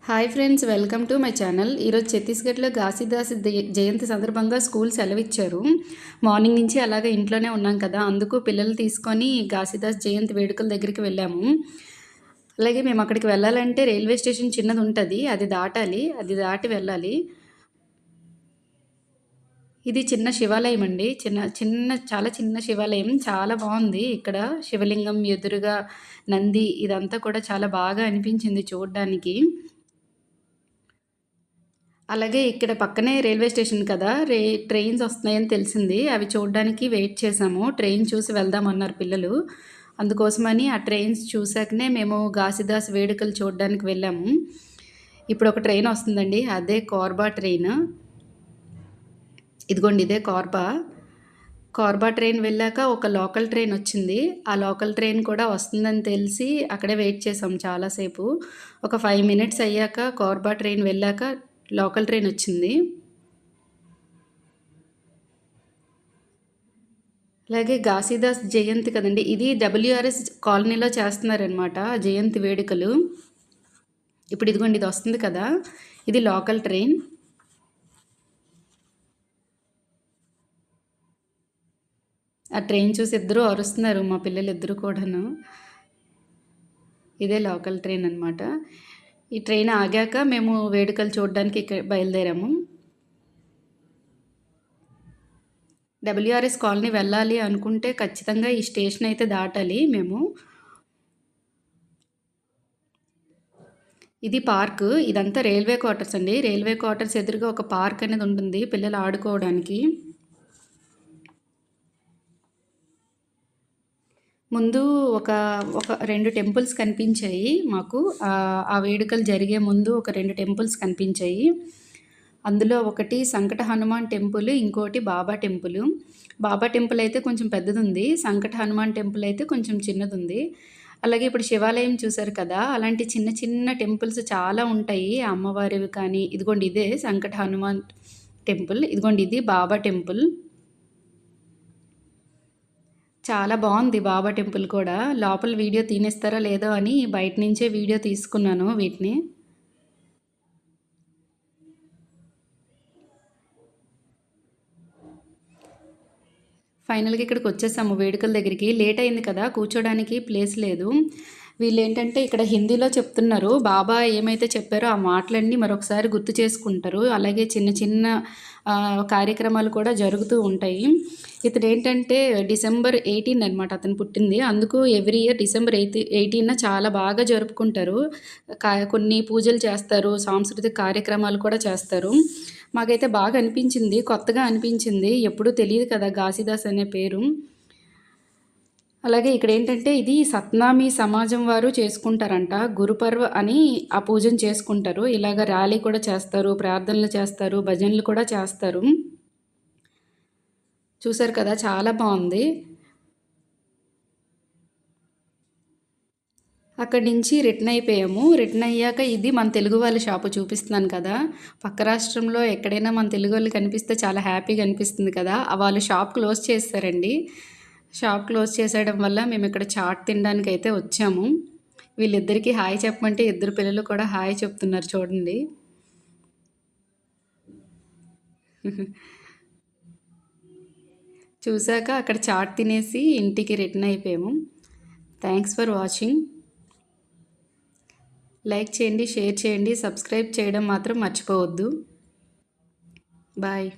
Hi friends, welcome to my channel. ఈరోజు ఛత్తీస్గఢ్లో ఘాసీదాస్ జయంతి సందర్భంగా స్కూల్ సెలవిచ్చారు. మార్నింగ్ నుంచి అలాగే ఇంట్లోనే ఉన్నాం కదా, అందుకు పిల్లలు తీసుకొని ఘాసీదాస్ జయంతి వేడుకల దగ్గరికి వెళ్ళాము. అలాగే మేము అక్కడికి వెళ్ళాలంటే రైల్వే స్టేషన్ చిన్నది ఉంటుంది, అది దాటాలి, అది దాటి వెళ్ళాలి. ఇది చిన్న శివాలయం అండి. చాలా చిన్న శివాలయం. చాలా బాగుంది. ఇక్కడ శివలింగం ఎదురుగా నంది, ఇదంతా కూడా చాలా బాగా అనిపించింది చూడడానికి. అలాగే ఇక్కడ పక్కనే రైల్వే స్టేషన్ కదా, ట్రైన్స్ వస్తున్నాయని తెలిసింది. అవి చూడడానికి వెయిట్ చేసాము. ట్రైన్ చూసి వెళ్దామన్నారు పిల్లలు. అందుకోసమని ఆ ట్రైన్స్ చూసాకనే మేము ఘాసీదాస్ వేడుకలు చూడడానికి వెళ్ళాము. ఇప్పుడు ఒక ట్రైన్ వస్తుందండి, అదే కోర్బా ట్రైన్. ఇదిగోండి, ఇదే కోర్బా. కోర్బా ట్రైన్ వెళ్ళాక ఒక లోకల్ ట్రైన్ వచ్చింది. ఆ లోకల్ ట్రైన్ కూడా వస్తుందని తెలిసి అక్కడే వెయిట్ చేసాం చాలాసేపు. ఒక 5 మినిట్స్ అయ్యాక కోర్బా ట్రైన్ వెళ్ళాక లోకల్ ట్రైన్ వచ్చింది. అలాగే ఘాసీదాస్ జయంతి కదండి, ఇది WRS కాలనీలో చేస్తున్నారనమాట జయంతి వేడుకలు. ఇప్పుడు ఇదిగోండి, ఇది వస్తుంది కదా, ఇది లోకల్ ట్రైన్. ఆ ట్రైన్ చూసి ఇద్దరు అరుస్తున్నారు, మా పిల్లలు ఇద్దరు కూడాను. ఇదే లోకల్ ట్రైన్ అనమాట. ఈ ట్రైన్ ఆగాక మేము వేడుకలు చూడడానికి ఇక్కడ బయలుదేరాము. WRS కాలనీ వెళ్ళాలి అనుకుంటే ఖచ్చితంగా ఈ స్టేషన్ అయితే దాటాలి మేము. ఇది పార్క్, ఇదంతా రైల్వే క్వార్టర్స్ అండి. రైల్వే క్వార్టర్స్ ఎదురుగా ఒక పార్క్ అనేది ఉంటుంది పిల్లలు ఆడుకోవడానికి. ముందు ఒక ఒక 2 టెంపుల్స్ కనిపించాయి మాకు. ఆ వేడుకలు జరిగే ముందు ఒక 2 టెంపుల్స్ కనిపించాయి. అందులో ఒకటి సంకట హనుమాన్ టెంపుల్, ఇంకోటి బాబా టెంపుల్. బాబా టెంపుల్ అయితే కొంచెం పెద్దదుంది, సంకట హనుమాన్ టెంపుల్ అయితే కొంచెం చిన్నదుంది. అలాగే ఇప్పుడు శివాలయం చూశారు కదా, అలాంటి చిన్న చిన్న టెంపుల్స్ చాలా ఉంటాయి అమ్మవారివి కానీ. ఇదిగోండి, ఇదే సంకట హనుమాన్ టెంపుల్. ఇదిగోండి, ఇది బాబా టెంపుల్. చాలా బాగుంది బాబా టెంపుల్ కూడా. లోపల వీడియో తీనేస్తారో లేదో అని బయట నుంచే వీడియో తీసుకున్నాను వీటిని. ఫైనల్గా ఇక్కడికి వచ్చేసాము వేడుకల దగ్గరికి. లేట్ అయింది కదా, కూర్చోడానికి ప్లేస్ లేదు. వీళ్ళు ఏంటంటే ఇక్కడ హిందీలో చెప్తున్నారు. బాబా ఏమైతే చెప్పారో ఆ మాటలన్నీ మరొకసారి గుర్తు చేసుకుంటారు. అలాగే చిన్న చిన్న కార్యక్రమాలు కూడా జరుగుతూ ఉంటాయి. ఇతను ఏంటంటే డిసెంబర్ 18 అనమాట అతను పుట్టింది. అందుకు ఎవ్రీ ఇయర్ డిసెంబర్ 18 చాలా బాగా జరుపుకుంటారు. కొన్ని పూజలు చేస్తారు, సాంస్కృతిక కార్యక్రమాలు కూడా చేస్తారు. మాకైతే బాగా అనిపించింది, కొత్తగా అనిపించింది. ఎప్పుడూ తెలియదు కదా ఘాసీదాస్ అనే పేరు. అలాగే ఇక్కడ ఏంటంటే ఇది సత్నామి సమాజం వారు చేసుకుంటారంట. గురుపర్వ అని ఆ పూజను చేసుకుంటారు. ఇలాగ ర్యాలీ కూడా చేస్తారు, ప్రార్థనలు చేస్తారు, భజనలు కూడా చేస్తారు. చూసారు కదా, చాలా బాగుంది. అక్కడి నుంచి రిటర్న్ అయిపోయాము. రిటర్న్ అయ్యాక ఇది మన తెలుగు వాళ్ళ షాపు చూపిస్తున్నాను కదా, పక్క రాష్ట్రంలో ఎక్కడైనా మన తెలుగు వాళ్ళు కనిపిస్తే చాలా హ్యాపీగా అనిపిస్తుంది కదా. వాళ్ళు షాప్ క్లోజ్ చేస్తారండి. షాప్ క్లోజ్ చేసేయడం వల్ల మేము ఇక్కడ చాట్ తినడానికి అయితే వచ్చాము. వీళ్ళిద్దరికీ హాయ్ చెప్పమంటే ఇద్దరు పిల్లలు కూడా హాయ్ చెప్తున్నారు చూడండి. చూసాక అక్కడ చాట్ తినేసి ఇంటికి రిటర్న్ అయిపోయాము. Thanks for watching. లైక్ చేయండి, షేర్ చేయండి, సబ్స్క్రైబ్ చేయడం మాత్రం మర్చిపోవద్దు. బాయ్.